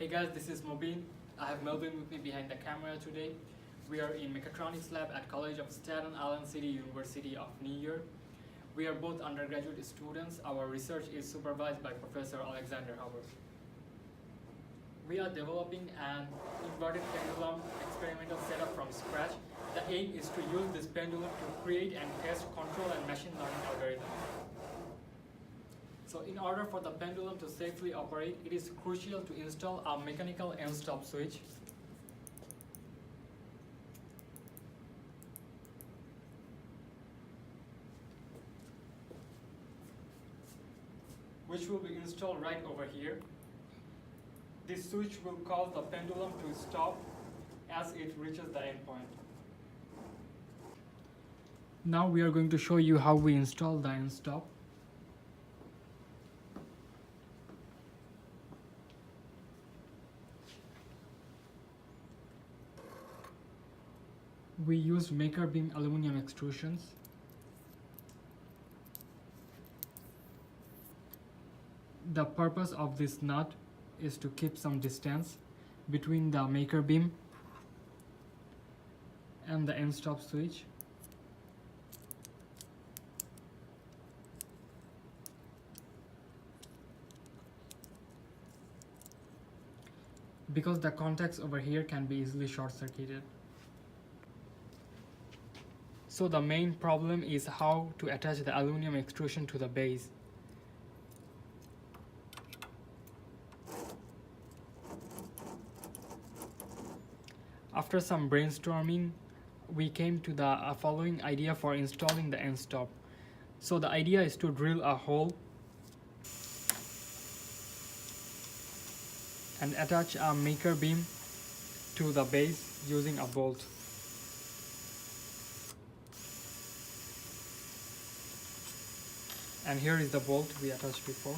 Hey guys, this is Mobin. I have Melvin with me behind the camera today. We are in Mechatronics Lab at College of Staten Island City, University of New York. We are both undergraduate students. Our research is supervised by Professor Aleksandar Haber. We are developing an inverted pendulum experimental setup from scratch. The aim is to use this pendulum to create and test control and machine learning algorithms. So in order for the pendulum to safely operate, it is crucial to install a mechanical Endstop switch. Which will be installed right over here. This switch will cause the pendulum to stop as it reaches the endpoint. Now we are going to show you how we install the Endstop. We used maker beam aluminum extrusions. The purpose of this nut is to keep some distance between the maker beam and the Endstop switch. Because the contacts over here can be easily short-circuited. So the main problem is how to attach the aluminum extrusion to the base. After some brainstorming, we came to the following idea for installing the Endstop. So the idea is to drill a hole and attach a maker beam to the base using a bolt. And here is the bolt we attached before.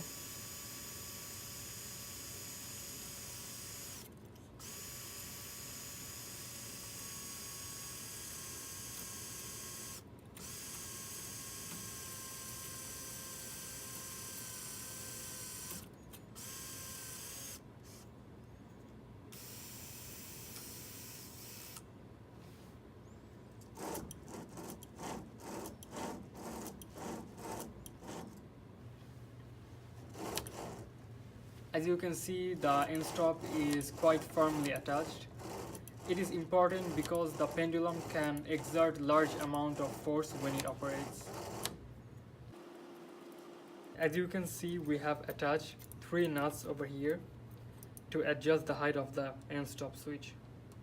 As you can see, the Endstop is quite firmly attached. It is important because the pendulum can exert large amount of force when it operates. As you can see, we have attached 3 nuts over here to adjust the height of the Endstop switch.